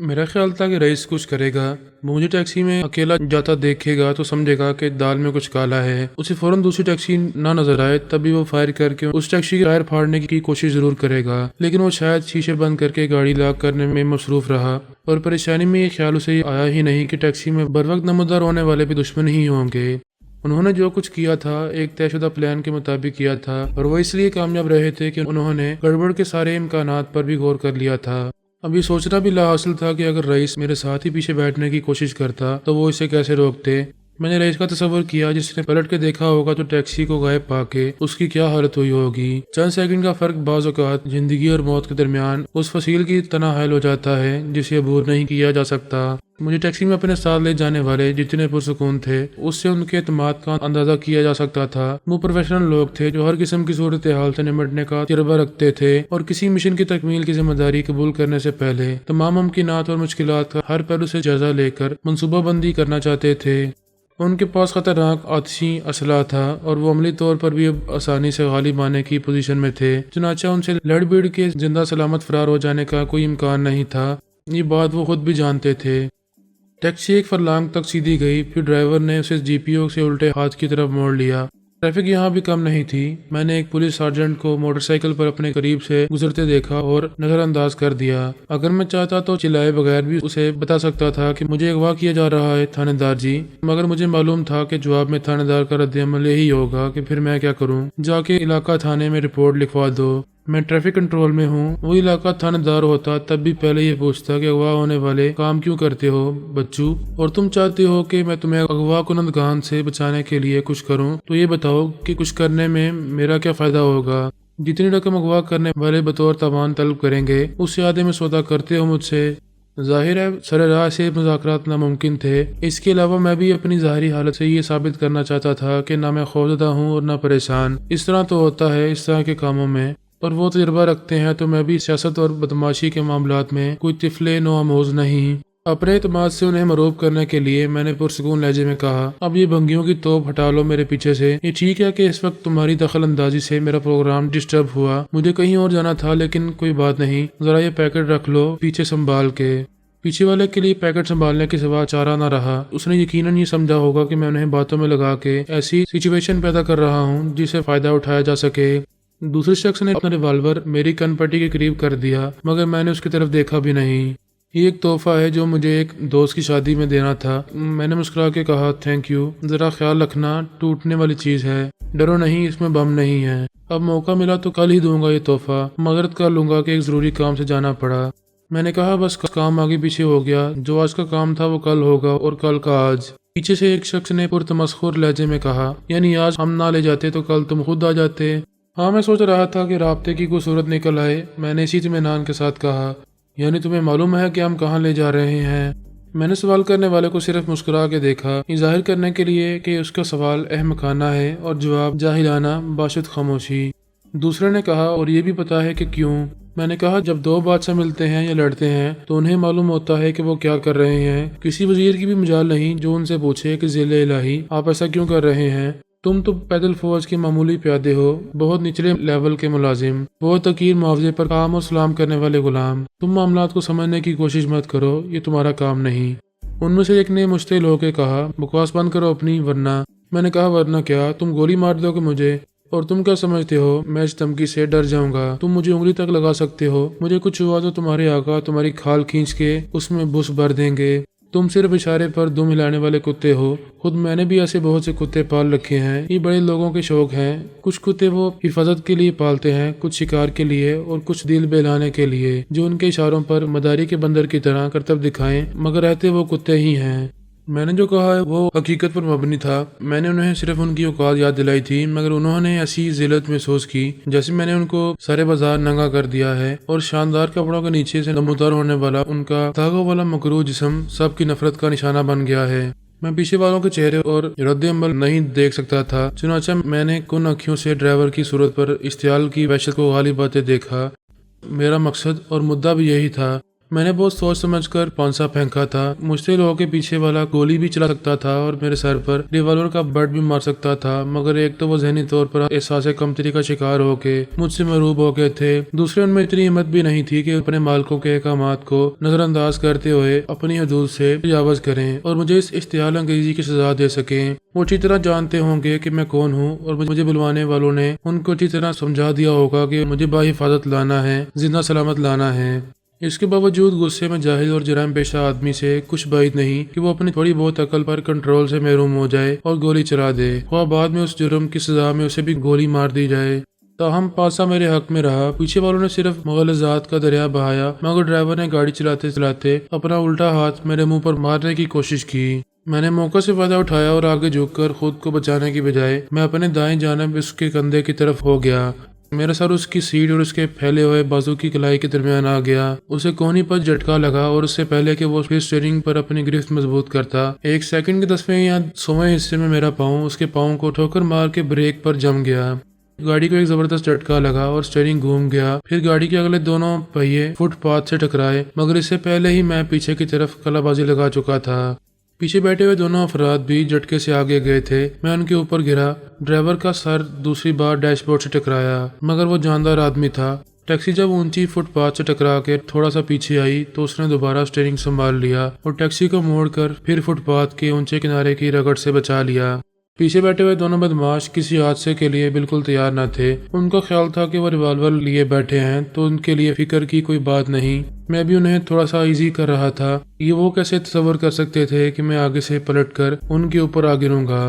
میرا خیال تھا کہ رئیس کچھ کرے گا، وہ مجھے ٹیکسی میں اکیلا جاتا دیکھے گا تو سمجھے گا کہ دال میں کچھ کالا ہے، اسے فوراً دوسری ٹیکسی نہ نظر آئے تب بھی وہ فائر کر کے اس ٹیکسی کے ٹائر پھاڑنے کی کوشش ضرور کرے گا، لیکن وہ شاید شیشے بند کر کے گاڑی لاک کرنے میں مصروف رہا، اور پریشانی میں یہ خیال اسے آیا ہی نہیں کہ ٹیکسی میں بروقت نمودار ہونے والے بھی دشمن ہی ہوں گے۔ انہوں نے جو کچھ کیا تھا ایک طے شدہ پلان کے مطابق کیا تھا، اور وہ اس لیے کامیاب رہے تھے کہ انہوں نے گڑبڑ کے سارے امکانات پر بھی غور کر لیا تھا۔ اب یہ سوچنا بھی لا حاصل تھا کہ اگر رئیس میرے ساتھ ہی پیچھے بیٹھنے کی کوشش کرتا تو وہ اسے کیسے روکتے۔ میں نے رئیس کا تصور کیا جس نے پلٹ کے دیکھا ہوگا تو ٹیکسی کو غائب پا کے اس کی کیا حالت ہوئی ہوگی۔ چند سیکنڈ کا فرق بعض اوقات زندگی اور موت کے درمیان اس فصیل کی طرح حائل ہو جاتا ہے جسے عبور نہیں کیا جا سکتا۔ مجھے ٹیکسی میں اپنے ساتھ لے جانے والے جتنے پرسکون تھے اس سے ان کے اعتماد کا اندازہ کیا جا سکتا تھا۔ وہ پروفیشنل لوگ تھے جو ہر قسم کی صورتحال سے نمٹنے کا تجربہ رکھتے تھے اور کسی مشن کی تکمیل کی ذمہ داری قبول کرنے سے پہلے تمام ممکنات اور مشکلات کا ہر پہلو سے جائزہ لے کر منصوبہ بندی کرنا چاہتے تھے۔ ان کے پاس خطرناک آتشی اسلحہ تھا اور وہ عملی طور پر بھی اب آسانی سے غالب آنے کی پوزیشن میں تھے، چنانچہ ان سے لڑ بھیڑ کے زندہ سلامت فرار ہو جانے کا کوئی امکان نہیں تھا۔ یہ بات وہ خود بھی جانتے تھے۔ ٹیکسی ایک فرلانگ تک سیدھی گئی، پھر ڈرائیور نے اسے جی پی او سے الٹے ہاتھ کی طرف موڑ لیا۔ ٹریفک یہاں بھی کم نہیں تھی۔ میں نے ایک پولیس سارجنٹ کو موٹر سائیکل پر اپنے قریب سے گزرتے دیکھا اور نظر انداز کر دیا۔ اگر میں چاہتا تو چلائے بغیر بھی اسے بتا سکتا تھا کہ مجھے اغوا کیا جا رہا ہے تھانے دار جی، مگر مجھے معلوم تھا کہ جواب میں تھانے دار کا رد عمل یہی ہوگا کہ پھر میں کیا کروں، جا کے علاقہ تھانے میں رپورٹ لکھوا دو، میں ٹریفک کنٹرول میں ہوں۔ وہ علاقہ تھانے دار ہوتا تب بھی پہلے یہ پوچھتا کہ اغوا ہونے والے کام کیوں کرتے ہو بچو، اور تم چاہتے ہو کہ میں تمہیں اغوا کنندگان سے بچانے کے لیے کچھ کروں تو یہ بتاؤ کہ کچھ کرنے میں میرا کیا فائدہ ہوگا۔ جتنی رقم اغوا کرنے والے بطور تاوان طلب کریں گے اس سے آدھے میں سودا کرتے ہو مجھ سے۔ ظاہر ہے سر راہ سے مذاکرات ناممکن تھے۔ اس کے علاوہ میں بھی اپنی ظاہری حالت سے یہ ثابت کرنا چاہتا تھا کہ نہ میں خوفزدہ ہوں اور نہ پریشان۔ اس طرح تو ہوتا ہے اس طرح کے کاموں میں، اور وہ تجربہ رکھتے ہیں، تو میں بھی سیاست اور بدماشی کے معاملات میں کوئی طفل نو آموز نہیں۔ اپنے اعتماد سے انہیں مروب کرنے کے لیے میں نے پرسکون لہجے میں کہا، اب یہ بھنگیوں کی توپ ہٹا لو میرے پیچھے سے۔ یہ ٹھیک ہے کہ اس وقت تمہاری دخل اندازی سے میرا پروگرام ڈسٹرب ہوا، مجھے کہیں اور جانا تھا، لیکن کوئی بات نہیں، ذرا یہ پیکٹ رکھ لو پیچھے سنبھال کے۔ پیچھے والے کے لیے پیکٹ سنبھالنے کے سوا چارہ نہ رہا۔ اس نے یقیناً یہ سمجھا ہوگا کہ میں انہیں باتوں میں لگا کے ایسی سچویشن پیدا کر رہا ہوں جس سے فائدہ اٹھایا جا سکے۔ دوسرے شخص نے اپنا ریوالور میری کن پٹی کے قریب کر دیا، مگر میں نے اس کی طرف دیکھا بھی نہیں۔ یہ ایک تحفہ ہے جو مجھے ایک دوست کی شادی میں دینا تھا۔ میں نے مسکرا کے کہا، تھینک یو، ذرا خیال رکھنا، ٹوٹنے والی چیز ہے، ڈرو نہیں، اس میں بم نہیں ہے۔ اب موقع ملا تو کل ہی دوں گا یہ تحفہ، معذرت کر لوں گا کہ ایک ضروری کام سے جانا پڑا۔ میں نے کہا، بس کام آگے پیچھے ہو گیا، جو آج کا کام تھا وہ کل ہوگا اور کل کا آج۔ پیچھے سے ایک شخص نے پرتمسخر لہجے میں کہا، یعنی آج ہم نہ لے جاتے تو کل تم خود آ جاتے۔ ہاں، میں سوچ رہا تھا کہ رابطے کی کوئی صورت نکل آئے۔ میں نے اسی اطمینان کے ساتھ کہا، یعنی تمہیں معلوم ہے کہ ہم کہاں لے جا رہے ہیں؟ میں نے سوال کرنے والے کو صرف مسکرا کے دیکھا، یہ ظاہر کرنے کے لیے کہ اس کا سوال احمقانہ ہے اور جواب جاہلانہ باشد خاموشی۔ دوسرے نے کہا، اور یہ بھی پتا ہے کہ کیوں؟ میں نے کہا، جب دو بادشاہ ملتے ہیں یا لڑتے ہیں تو انہیں معلوم ہوتا ہے کہ وہ کیا کر رہے ہیں۔ کسی وزیر کی بھی مجال نہیں جو ان سے پوچھے کہ ذیل الہی آپ ایسا کیوں کر رہے ہیں؟ تم تو پیدل فوج کے معمولی پیادے ہو، بہت نچلے لیول کے ملازم، بہت حقیر معاوضے پر کام اور سلام کرنے والے غلام۔ تم معاملات کو سمجھنے کی کوشش مت کرو، یہ تمہارا کام نہیں۔ ان میں سے ایک نے مشتعل ہو کے کہا، بکواس بند کرو اپنی، ورنہ۔ میں نے کہا، ورنہ کیا؟ تم گولی مار دو گے مجھے؟ اور تم کیا سمجھتے ہو میں اس دھمکی سے ڈر جاؤں گا؟ تم مجھے انگلی تک لگا سکتے ہو، مجھے کچھ ہوا تو تمہارے آقا تمہاری کھال کھینچ کے اس میں بس بھر دیں گے۔ تم صرف اشارے پر دم ہلانے والے کتے ہو۔ خود میں نے بھی ایسے بہت سے کتے پال رکھے ہیں۔ یہ بڑے لوگوں کے شوق ہیں۔ کچھ کتے وہ حفاظت کے لیے پالتے ہیں، کچھ شکار کے لیے اور کچھ دل بہلانے کے لیے، جو ان کے اشاروں پر مداری کے بندر کی طرح کرتب دکھائیں، مگر رہتے وہ کتے ہی ہیں۔ میں نے جو کہا ہے وہ حقیقت پر مبنی تھا۔ میں نے انہیں صرف ان کی اوقات یاد دلائی تھی، مگر انہوں نے ایسی ذلت محسوس کی جیسے میں نے ان کو سارے بازار ننگا کر دیا ہے، اور شاندار کپڑوں کے نیچے سے نمودار ہونے والا ان کا داغوں والا مکروہ جسم سب کی نفرت کا نشانہ بن گیا ہے۔ میں پیچھے والوں کے چہرے اور رد عمل نہیں دیکھ سکتا تھا، چنانچہ میں نے کن آنکھوں سے ڈرائیور کی صورت پر اشتعال کی وحشت کو غالب آتے دیکھا۔ میرا مقصد اور مدعا بھی یہی تھا۔ میں نے بہت سوچ سمجھ کر پانسا پھینکا تھا۔ مجھتے لوگوں کے پیچھے والا گولی بھی چلا سکتا تھا اور میرے سر پر ریوالور کا بٹ بھی مار سکتا تھا، مگر ایک تو وہ ذہنی طور پر احساس کمتری کا شکار ہو کے مجھ سے مروب ہو گئے تھے، دوسرے ان میں اتنی ہمت بھی نہیں تھی کہ اپنے مالکوں کے احکامات کو نظر انداز کرتے ہوئے اپنی حدود سے تجاوز کریں اور مجھے اس اشتعال انگیزی کی سزا دے سکیں۔ وہ اچھی طرح جانتے ہوں گے کہ میں کون ہوں، اور مجھے بلوانے والوں نے ان کو اچھی طرح سمجھا دیا ہوگا کہ مجھے باحفاظت لانا ہے، زندہ سلامت لانا ہے۔ اس کے باوجود غصے میں جاہل اور جرائم پیشہ آدمی سے کچھ بعید نہیں کہ وہ اپنی تھوڑی بہت عقل پر کنٹرول سے محروم ہو جائے اور گولی چلا دے، خواہ بعد میں اس جرم کی سزا میں اسے بھی گولی مار دی جائے۔ تاہم پاسا میرے حق میں رہا۔ پیچھے والوں نے صرف مغالطات کا دریا بہایا، مگر ڈرائیور نے گاڑی چلاتے چلاتے اپنا الٹا ہاتھ میرے منہ پر مارنے کی کوشش کی۔ میں نے موقع سے فائدہ اٹھایا اور آگے جھک کر خود کو بچانے کی بجائے میں اپنے دائیں جانب اس کے کندھے کی طرف ہو گیا۔ میرا سر اس کی سیٹ اور اس کے پھیلے ہوئے بازو کی کلائی کے درمیان آ گیا۔ اسے کوہنی پر جھٹکا لگا اور اس سے پہلے کہ وہ پھر اسٹیئرنگ پر اپنی گرفت مضبوط کرتا، 1 سیکنڈ کے 10ویں یا 100ویں حصے میں میرا پاؤں اس کے پاؤں کو ٹھوکر مار کے بریک پر جم گیا۔ گاڑی کو ایک زبردست جھٹکا لگا اور اسٹیئرنگ گھوم گیا۔ پھر گاڑی کے اگلے دونوں پہیے فٹ پاتھ سے ٹکرائے، مگر اس سے پہلے ہی میں پیچھے کی طرف کلا بازی لگا چکا تھا۔ پیچھے بیٹھے ہوئے دونوں افراد بھی جھٹکے سے آگے گئے تھے۔ میں ان کے اوپر گرا۔ ڈرائیور کا سر دوسری بار ڈیش بورڈ سے ٹکرایا، مگر وہ جاندار آدمی تھا۔ ٹیکسی جب اونچی فٹ پاتھ سے ٹکرا کے تھوڑا سا پیچھے آئی تو اس نے دوبارہ اسٹیئرنگ سنبھال لیا اور ٹیکسی کو موڑ کر پھر فٹ پاتھ کے اونچے کنارے کی رگڑ سے بچا لیا۔ پیچھے بیٹھے ہوئے دونوں بدماش کسی حادثے کے لیے بالکل تیار نہ تھے۔ ان کا خیال تھا کہ وہ ریوالور لیے بیٹھے ہیں تو ان کے لیے فکر کی کوئی بات نہیں۔ میں بھی انہیں تھوڑا سا ایزی کر رہا تھا۔ یہ وہ کیسے تصور کر سکتے تھے کہ میں آگے سے پلٹ کر ان کے اوپر آ گروں گا۔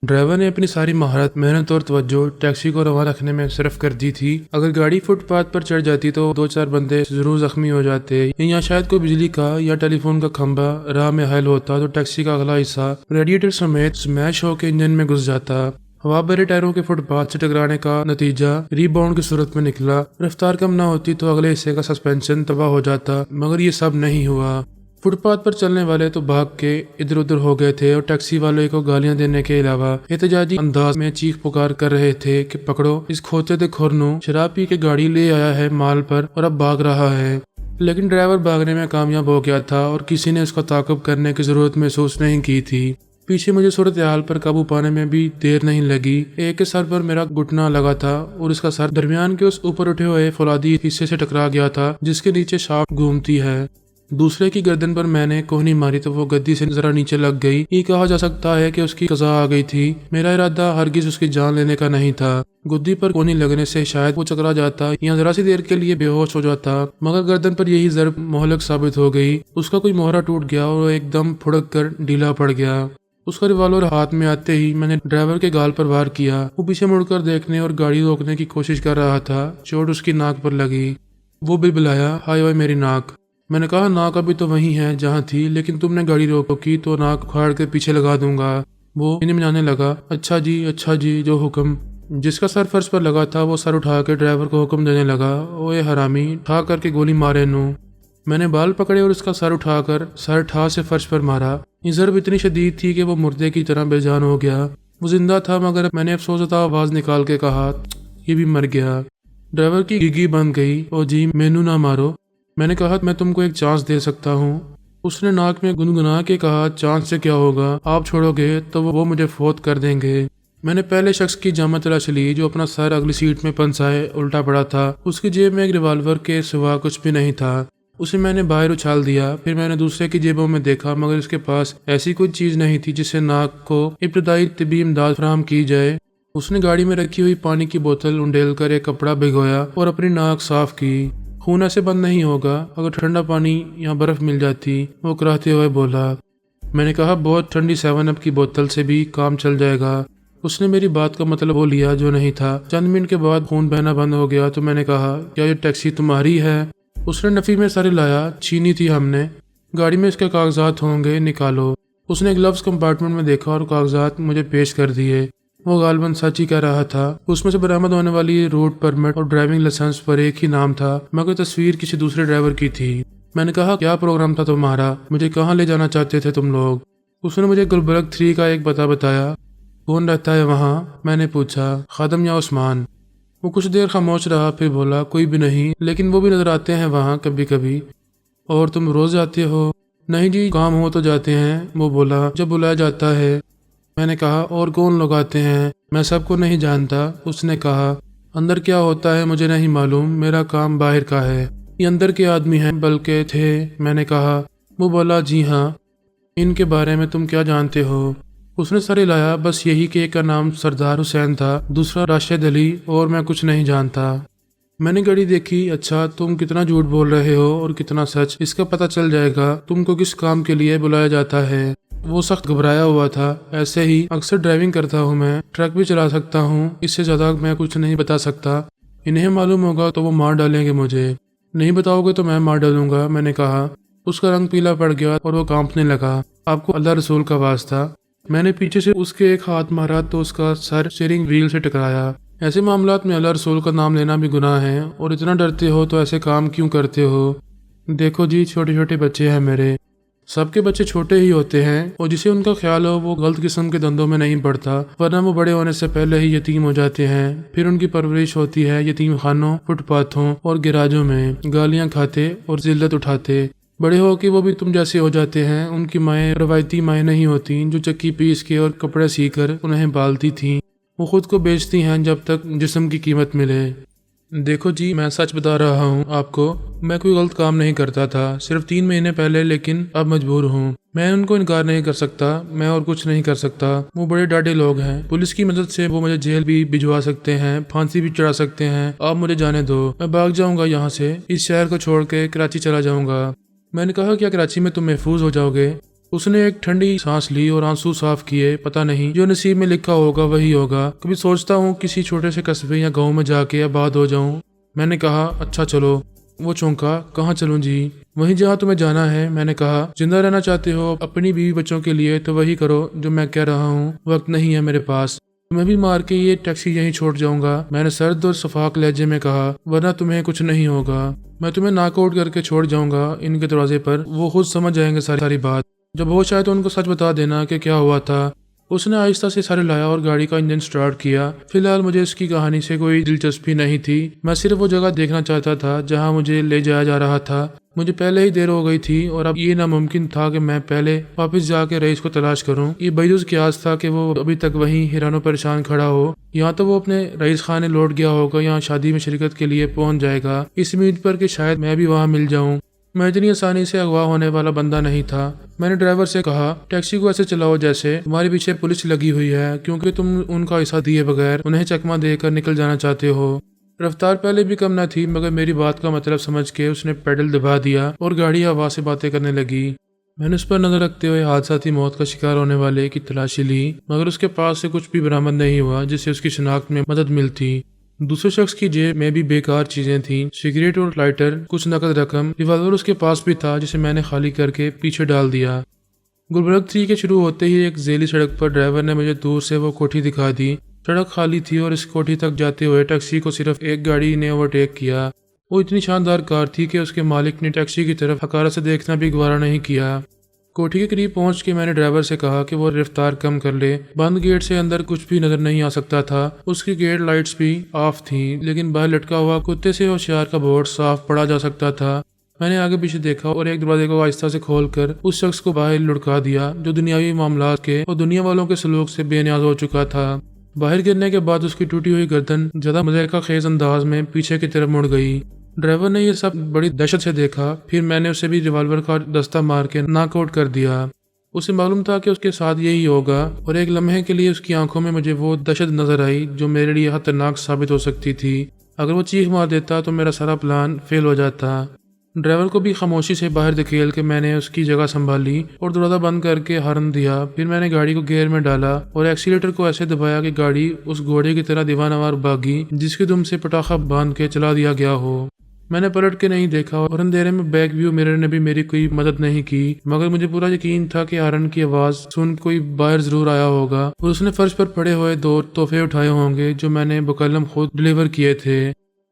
ڈرائیور نے اپنی ساری مہارت، محنت اور توجہ ٹیکسی کو رواں رکھنے میں صرف کر دی تھی۔ اگر گاڑی فٹ پاتھ پر چڑھ جاتی تو 2-4 بندے ضرور زخمی ہو جاتے، یا شاید کوئی بجلی کا یا ٹیلی فون کا کھمبا راہ میں حائل ہوتا تو ٹیکسی کا اگلا حصہ ریڈیٹر سمیت سمیش ہو کے انجن میں گھس جاتا۔ ہوا بھرے ٹائروں کے فٹ پاتھ سے ٹکرانے کا نتیجہ ری باؤنڈ کی صورت میں نکلا۔ رفتار کم نہ ہوتی تو اگلے حصے کا سسپینشن تباہ ہو جاتا، مگر یہ سب نہیں ہوا۔ فٹ پاتھ پر چلنے والے تو بھاگ کے ادھر ادھر ہو گئے تھے اور ٹیکسی والے کو گالیاں دینے کے علاوہ احتجاجی انداز میں چیخ پکار کر رہے تھے کہ پکڑو اس کھوتے دے کھورنو، شراب پی کے گاڑی لے آیا ہے مال پر اور اب بھاگ رہا ہے۔ لیکن ڈرائیور بھاگنے میں کامیاب ہو گیا تھا اور کسی نے اس کو تعاقب کرنے کی ضرورت محسوس نہیں کی تھی۔ پیچھے مجھے صورتحال پر قابو پانے میں بھی دیر نہیں لگی۔ ایک کے سر پر میرا گھٹنا لگا تھا اور اس کا سر درمیان کے اس اوپر اٹھے ہوئے فولادی حصے سے ٹکرا گیا تھا جس کے نیچے شافٹ گھومتی ہے۔ دوسرے کی گردن پر میں نے کوہنی ماری تو وہ گدی سے ذرا نیچے لگ گئی۔ یہ کہا جا سکتا ہے کہ اس کی قضا آ گئی تھی۔ میرا ارادہ ہرگز اس کی جان لینے کا نہیں تھا۔ گدی پر کوہنی لگنے سے شاید وہ چکرا جاتا یا ذرا سی دیر کے لیے بے ہوش ہو جاتا، مگر گردن پر یہی ضرب مہلک ثابت ہو گئی۔ اس کا کوئی مہرہ ٹوٹ گیا اور وہ ایک دم پھڑک کر ڈھیلا پڑ گیا۔ اس کا ریوالور ہاتھ میں آتے ہی میں نے ڈرائیور کے گال پر وار کیا۔ وہ پیچھے مڑ کر دیکھنے اور گاڑی روکنے کی کوشش کر رہا تھا۔ چوٹ اس کی ناک پر لگی۔ وہ بلبلایا، ہائے ہائے میری ناک۔ میں نے کہا ناک ابھی تو وہیں ہے جہاں تھی، لیکن تم نے گاڑی روکی تو ناک اکھاڑ کے پیچھے لگا دوں گا۔ وہ منانے لگا، اچھا جی جو حکم۔ جس کا سر فرش پر لگا تھا وہ سر اٹھا کے ڈرائیور کو حکم دینے لگا، اوے حرامی، ٹھا کر کے گولی مارے نو۔ میں نے بال پکڑے اور اس کا سر اٹھا کر سر ٹھا سے فرش پر مارا۔ یہ ضرب اتنی شدید تھی کہ وہ مردے کی طرح بے جان ہو گیا۔ وہ زندہ تھا مگر میں نے افسوسدہ آواز نکال کے کہا، یہ بھی مر گیا۔ ڈرائیور کی گیگی بند گئی، او جی مینو نہ مارو۔ میں نے کہا میں تم کو ایک چانس دے سکتا ہوں۔ اس نے ناک میں گنگنا کے کہا، چانس سے کیا ہوگا، آپ چھوڑو گے تو وہ مجھے فوت کر دیں گے۔ میں نے پہلے شخص کی جامہ تلاش لی جو اپنا سر اگلی سیٹ میں پنسائے الٹا پڑا تھا۔ اس کی جیب میں ایک ریوالور کے سوا کچھ بھی نہیں تھا۔ اسے میں نے باہر اچھال دیا۔ پھر میں نے دوسرے کی جیبوں میں دیکھا مگر اس کے پاس ایسی کوئی چیز نہیں تھی جس سے ناک کو ابتدائی طبی امداد فراہم کی جائے۔ اس نے گاڑی میں رکھی ہوئی پانی کی بوتل انڈیل کر ایک کپڑا بھگویا اور اپنی ناک صاف کی۔ خون ایسے بند نہیں ہوگا، اگر ٹھنڈا پانی یا برف مل جاتی، وہ کراہتے ہوئے بولا۔ میں نے کہا بہت ٹھنڈی 7 اپ کی بوتل سے بھی کام چل جائے گا۔ اس نے میری بات کا مطلب وہ لیا جو نہیں تھا۔ چند منٹ کے بعد خون بہنا بند ہو گیا تو میں نے کہا، کیا یہ ٹیکسی تمہاری ہے؟ اس نے نفی میں سر لایا، چھینی تھی ہم نے۔ گاڑی میں اس کے کاغذات ہوں گے، نکالو۔ اس نے گلوز کمپارٹمنٹ میں دیکھا اور کاغذات مجھے پیش کر دیے۔ وہ غالباً سچ ہی کہہ رہا تھا۔ اس میں سے برآمد ہونے والی روڈ پرمٹ اور ڈرائیونگ لائسنس پر ایک ہی نام تھا، مگر تصویر کسی دوسرے ڈرائیور کی تھی۔ میں نے کہا کیا پروگرام تھا تمہارا؟ مجھے کہاں لے جانا چاہتے تھے تم لوگ؟ اس نے مجھے گلبرگ 3 کا ایک پتہ بتایا۔ کون رہتا ہے وہاں؟ میں نے پوچھا۔ خادم یا عثمان؟ وہ کچھ دیر خاموش رہا، پھر بولا، کوئی بھی نہیں، لیکن وہ بھی نظر آتے ہیں وہاں کبھی کبھی۔ اور تم روز جاتے ہو؟ نہیں جی، کام ہو تو جاتے ہیں، وہ بولا، جب بلایا جاتا ہے۔ میں نے کہا اور کون لوگ آتے ہیں؟ میں سب کو نہیں جانتا۔ اس نے کہا اندر کیا ہوتا ہے مجھے نہیں معلوم، میرا کام باہر کا ہے۔ یہ اندر کے آدمی ہیں بلکہ تھے؟ میں نے کہا۔ وہ بولا جی ہاں۔ ان کے بارے میں تم کیا جانتے ہو؟ اس نے سر ہلایا، بس یہی کہ ایک کا نام سردار حسین تھا، دوسرا راشد علی، اور میں کچھ نہیں جانتا۔ میں نے گھڑی دیکھی۔ اچھا، تم کتنا جھوٹ بول رہے ہو اور کتنا سچ، اس کا پتہ چل جائے گا تم کو کس کام کے لیے بلایا جاتا ہے۔ وہ سخت گھبرایا ہوا تھا۔ ایسے ہی اکثر ڈرائیونگ کرتا ہوں میں، ٹرک بھی چلا سکتا ہوں، اس سے زیادہ میں کچھ نہیں بتا سکتا۔ انہیں معلوم ہوگا تو وہ مار ڈالیں گے مجھے، نہیں بتاؤ گے تو میں مار ڈالوں گا۔ میں نے کہا۔ اس کا رنگ پیلا پڑ گیا اور وہ کانپنے لگا۔ آپ کو اللہ رسول کا واسطہ۔ میں نے پیچھے سے اس کے ایک ہاتھ مارا تو اس کا سر اسٹیئرنگ وہیل سے ٹکرایا۔ ایسے معاملات میں اللہ رسول کا نام لینا بھی گناہ ہے، اور اتنا ڈرتے ہو تو ایسے کام کیوں کرتے ہو؟ دیکھو جی، چھوٹے چھوٹے بچے ہیں میرے، سب کے بچے چھوٹے ہی ہوتے ہیں، اور جسے ان کا خیال ہو وہ غلط قسم کے دندوں میں نہیں پڑتا، ورنہ وہ بڑے ہونے سے پہلے ہی یتیم ہو جاتے ہیں۔ پھر ان کی پرورش ہوتی ہے یتیم خانوں، فٹ پاتھوں اور گراجوں میں، گالیاں کھاتے اور ذلت اٹھاتے۔ بڑے ہو کے وہ بھی تم جیسے ہو جاتے ہیں۔ ان کی مائیں روایتی مائیں نہیں ہوتی جو چکی پیس کے اور کپڑے سی کر انہیں پالتی تھیں، وہ خود کو بیچتی ہیں جب تک جسم کی قیمت ملے۔ دیکھو جی، میں سچ بتا رہا ہوں آپ کو، میں کوئی غلط کام نہیں کرتا تھا، صرف 3 مہینے پہلے، لیکن اب مجبور ہوں۔ میں ان کو انکار نہیں کر سکتا، میں اور کچھ نہیں کر سکتا۔ وہ بڑے ڈاڈے لوگ ہیں، پولیس کی مدد سے وہ مجھے جیل بھی بھجوا سکتے ہیں، پھانسی بھی چڑھا سکتے ہیں۔ آپ مجھے جانے دو، میں بھاگ جاؤں گا یہاں سے، اس شہر کو چھوڑ کے کراچی چلا جاؤں گا۔ میں نے کہا کیا کراچی میں تم محفوظ ہو جاؤ گے؟ اس نے ایک ٹھنڈی سانس لی اور آنسو صاف کیے۔ پتہ نہیں، جو نصیب میں لکھا ہوگا وہی ہوگا۔ کبھی سوچتا ہوں کسی چھوٹے سے قصبے یا گاؤں میں جا کے آباد ہو جاؤں۔ میں نے کہا اچھا چلو۔ وہ چونکا، کہاں چلوں جی؟ وہیں جہاں تمہیں جانا ہے۔ میں نے کہا زندہ رہنا چاہتے ہو اپنی بیوی بچوں کے لیے تو وہی کرو جو میں کہہ رہا ہوں، وقت نہیں ہے میرے پاس، تمہیں بھی مار کے یہ ٹیکسی یہیں چھوڑ جاؤں گا۔ میں نے سرد اور شفاق لہجے میں کہا، ورنہ تمہیں کچھ نہیں ہوگا، میں تمہیں ناک آؤٹ کر کے چھوڑ جاؤں گا ان کے دروازے پر، وہ خود سمجھ جائیں گے ساری بات۔ جب ہوش آئے تو ان کو سچ بتا دینا کہ کیا ہوا تھا۔ اس نے آہستہ سے سر ہلایا اور گاڑی کا انجن سٹارٹ کیا۔ فی الحال مجھے اس کی کہانی سے کوئی دلچسپی نہیں تھی، میں صرف وہ جگہ دیکھنا چاہتا تھا جہاں مجھے لے جایا جا رہا تھا۔ مجھے پہلے ہی دیر ہو گئی تھی اور اب یہ ناممکن تھا کہ میں پہلے واپس جا کے رئیس کو تلاش کروں۔ یہ بیجوز قیاس تھا کہ وہ ابھی تک وہیں حیران و پریشان کھڑا ہو، یا تو وہ اپنے رئیس خانے لوٹ گیا ہوگا یا شادی میں شرکت کے لیے پہنچ جائے گا، اس امید پر کہ شاید میں بھی وہاں مل جاؤں۔ میں اتنی آسانی سے اغوا ہونے والا بندہ نہیں تھا۔ میں نے ڈرائیور سے کہا ٹیکسی کو ایسے چلاؤ جیسے تمہارے پیچھے پولیس لگی ہوئی ہے، کیونکہ تم ان کا حصہ دیے بغیر انہیں چکما دے کر نکل جانا چاہتے ہو۔ رفتار پہلے بھی کم نہ تھی، مگر میری بات کا مطلب سمجھ کے اس نے پیڈل دبا دیا اور گاڑی ہوا سے باتیں کرنے لگی۔ میں نے اس پر نظر رکھتے ہوئے حادثاتی موت کا شکار ہونے والے کی تلاشی لی، مگر اس کے پاس سے کچھ بھی برآمد نہیں ہوا جس سے اس کی شناخت میں مدد ملتی۔ دوسرے شخص کی جیب میں بھی بیکار چیزیں تھیں، سگریٹ اور لائٹر، کچھ نقد رقم، ریوالور اس کے پاس بھی تھا جسے میں نے خالی کر کے پیچھے ڈال دیا۔ گلبرگ 3 کے شروع ہوتے ہی ایک ذیلی سڑک پر ڈرائیور نے مجھے دور سے وہ کوٹھی دکھا دی۔ سڑک خالی تھی اور اس کوٹھی تک جاتے ہوئے ٹیکسی کو صرف ایک گاڑی نے اوورٹیک کیا۔ وہ اتنی شاندار کار تھی کہ اس کے مالک نے ٹیکسی کی طرف حقارت سے دیکھنا بھی گوارا نہیں کیا۔ کوٹھی کے قریب پہنچ کے میں نے ڈرائیور سے کہا کہ وہ رفتار کم کر لے۔ بند گیٹ سے اندر کچھ بھی نظر نہیں آ سکتا تھا، اس کی گیٹ لائٹس بھی آف تھیں، لیکن باہر لٹکا ہوا کتے سے ہوشیار کا بورڈ صاف پڑھا جا سکتا تھا۔ میں نے آگے پیچھے دیکھا اور ایک دروازے کو آہستہ سے کھول کر اس شخص کو باہر لڑکا دیا جو دنیاوی معاملات کے اور دنیا والوں کے سلوک سے بے نیاز ہو چکا تھا۔ باہر گرنے کے بعد اس کی ٹوٹی ہوئی گردن زیادہ مضحکہ خیز انداز میں پیچھے کی طرف مڑ گئی۔ ڈرائیور نے یہ سب بڑی دہشت سے دیکھا، پھر میں نے اسے بھی ریوالور کا دستہ مار کے ناک آؤٹ کر دیا۔ اسے معلوم تھا کہ اس کے ساتھ یہی ہوگا، اور ایک لمحے کے لیے اس کی آنکھوں میں مجھے وہ دہشت نظر آئی جو میرے لیے خطرناک ثابت ہو سکتی تھی۔ اگر وہ چیخ مار دیتا تو میرا سارا پلان فیل ہو جاتا۔ ڈرائیور کو بھی خاموشی سے باہر دھکیل کے میں نے اس کی جگہ سنبھالی اور دروازہ بند کر کے ہارن دیا۔ پھر میں نے گاڑی کو گیئر میں ڈالا اور ایکسیلیٹر کو ایسے دبایا کہ گاڑی اس گھوڑے کی طرح دیوانہ وار بھاگی جس کی دم سے پٹاخہ باندھ کے چلا دیا گیا ہو۔ میں نے پلٹ کے نہیں دیکھا اور اندھیرے میں بیک ویو مرر نے بھی میری کوئی مدد نہیں کی، مگر مجھے پورا یقین تھا کہ ہارن کی آواز سن کوئی باہر ضرور آیا ہوگا اور اس نے فرش پر پڑے ہوئے 2 تحفے اٹھائے ہوں گے جو میں نے بقلم خود ڈلیور کیے تھے۔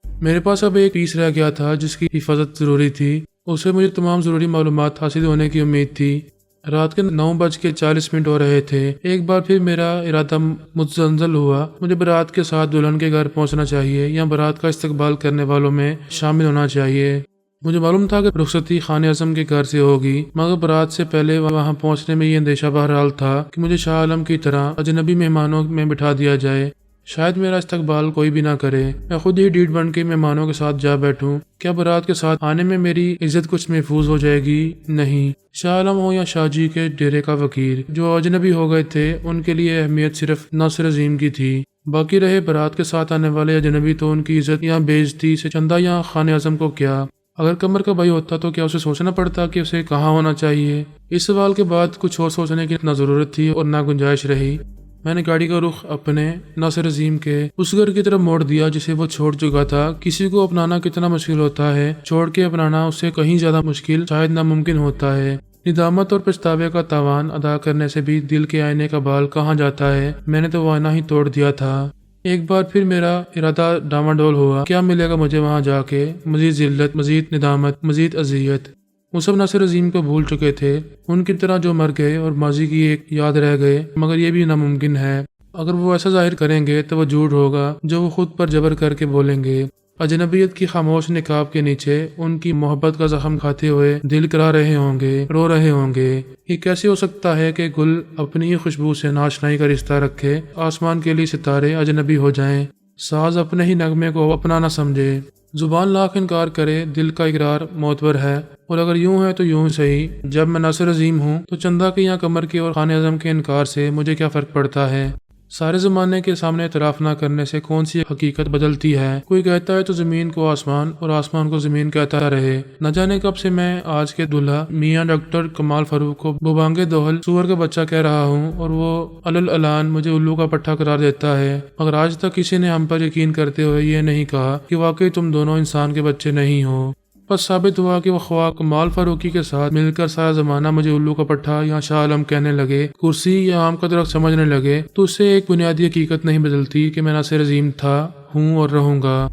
میرے پاس اب ایک پیس رہ گیا تھا جس کی حفاظت ضروری تھی، اس سے مجھے تمام ضروری معلومات حاصل ہونے کی امید تھی۔ رات کے 9:40 ہو رہے تھے۔ ایک بار پھر میرا ارادہ متزلزل ہوا۔ مجھے بارات کے ساتھ دلہن کے گھر پہنچنا چاہیے یا بارات کا استقبال کرنے والوں میں شامل ہونا چاہیے۔ مجھے معلوم تھا کہ رخصتی خان اعظم کے گھر سے ہوگی، مگر برات سے پہلے وہاں پہنچنے میں یہ اندیشہ بہرحال تھا کہ مجھے شاہ عالم کی طرح اجنبی مہمانوں میں بٹھا دیا جائے، شاید میرا استقبال کوئی بھی نہ کرے، میں خود ہی ڈیڑھ بن کے مہمانوں کے ساتھ جا بیٹھوں۔ کیا برات کے ساتھ آنے میں میری عزت کچھ محفوظ ہو جائے گی؟ نہیں۔ شاہ عالم ہو یا شاہ جی کے ڈیرے کا وکیل، جو اجنبی ہو گئے تھے، ان کے لیے اہمیت صرف ناصر عظیم کی تھی۔ باقی رہے برات کے ساتھ آنے والے اجنبی، تو ان کی عزت یا بے عزتی سے چندہ یا خان اعظم کو کیا؟ اگر قمر کا بھائی ہوتا تو کیا اسے سوچنا پڑتا کہ اسے کہاں ہونا چاہیے؟ اس سوال کے بعد کچھ اور سوچنے کی نہ ضرورت تھی اور نہ گنجائش رہی۔ میں نے گاڑی کا رخ اپنے ناصر عظیم کے اس گھر کی طرف موڑ دیا جسے وہ چھوڑ چکا تھا۔ کسی کو اپنانا کتنا مشکل ہوتا ہے، چھوڑ کے اپنانا اس سے کہیں زیادہ مشکل، شاید ناممکن ہوتا ہے۔ ندامت اور پچھتاوے کا تاوان ادا کرنے سے بھی دل کے آئینے کا بال کہاں جاتا ہے؟ میں نے تو وہ آئینہ ہی توڑ دیا تھا۔ ایک بار پھر میرا ارادہ ڈاواڈول ہوا۔ کیا ملے گا مجھے وہاں جا کے؟ مزید ذلت، مزید ندامت، مزید اذیت۔ وہ سب ناصر عظیم کو بھول چکے تھے، ان کی طرح جو مر گئے اور ماضی کی ایک یاد رہ گئے، مگر یہ بھی ناممکن ہے۔ اگر وہ ایسا ظاہر کریں گے تو وہ جھوٹ ہوگا جو وہ خود پر جبر کر کے بولیں گے۔ اجنبیت کی خاموش نقاب کے نیچے ان کی محبت کا زخم کھاتے ہوئے دل کرا رہے ہوں گے، رو رہے ہوں گے۔ یہ کیسے ہو سکتا ہے کہ گل اپنی ہی خوشبو سے ناشنائی کا رشتہ رکھے، آسمان کے لیے ستارے اجنبی ہو جائیں، ساز اپنے ہی نغمے کو اپنا نہ سمجھے؟ زبان لاکھ انکار کرے، دل کا اقرار معتبر ہے، اور اگر یوں ہے تو یوں ہی صحیح۔ جب میں ناصر عظیم ہوں تو چندہ کے یا قمر کے اور خان اعظم کے انکار سے مجھے کیا فرق پڑتا ہے؟ سارے زمانے کے سامنے اعتراف نہ کرنے سے کون سی حقیقت بدلتی ہے؟ کوئی کہتا ہے تو زمین کو آسمان اور آسمان کو زمین کہتا رہے۔ نہ جانے کب سے میں آج کے دلہا میاں ڈاکٹر کمال فاروق کو بوبانگے دوہل سور کا بچہ کہہ رہا ہوں، اور وہ الان مجھے الو کا پٹھا قرار دیتا ہے، مگر آج تک کسی نے ہم پر یقین کرتے ہوئے یہ نہیں کہا کہ واقعی تم دونوں انسان کے بچے نہیں ہو۔ بس ثابت ہوا کہ وہ خواہ کمال فاروقی کے ساتھ مل کر سارا زمانہ مجھے الو کا پٹھا یا شاہ عالم کہنے لگے، کرسی یا آم کا درخت سمجھنے لگے، تو اس سے ایک بنیادی حقیقت نہیں بدلتی کہ میں ناصر عظیم تھا، ہوں اور رہوں گا۔